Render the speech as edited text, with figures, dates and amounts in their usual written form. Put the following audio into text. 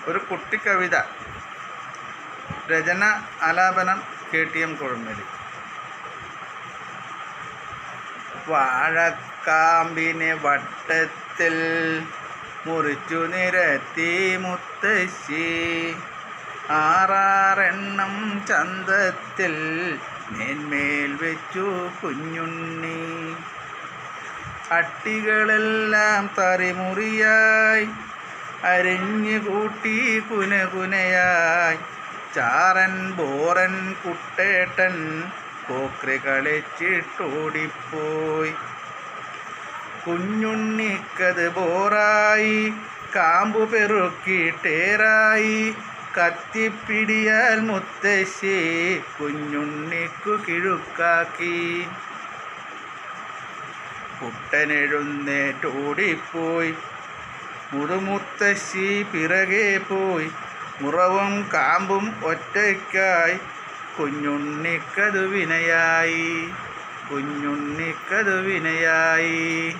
ഒരു കുട്ടിക്കവിത. രചന ആലാപനം KTM കുഴമേലി. വാഴക്കാമ്പിനെ വട്ടത്തിൽ മുറിച്ചു നിരത്തി മുത്തശ്ശി, ആറാറെണ്ണം ചന്തത്തിൽ മേന്മേൽ വെച്ചു കുഞ്ഞുണ്ണി. അട്ടികളെല്ലാം തറിമുറിയായി അരിഞ്ഞു കൂട്ടി കുനകുനയായി. ചാറൻ ബോറൻ കുട്ടേട്ടൻ പോക്രി കളിച്ചിട്ടോടിപ്പോയി. കുഞ്ഞുണ്ണിക്കത് ബോറായി, കാമ്പു പെറുക്കിട്ടേറായി. കത്തിപ്പിടിയാൽ മുത്തശ്ശി കുഞ്ഞുണ്ണിക്കു കിഴുക്കാക്കി. കുട്ടനെഴുന്നേറ്റോടിപ്പോയി, മുതുമുത്തശ്ശി പിറകെ പോയി. മുറവും കാമ്പും ഒറ്റയ്ക്കായി, കുഞ്ഞുണ്ണിക്കതു വിനയായി, കുഞ്ഞുണ്ണിക്കതു വിനയായി.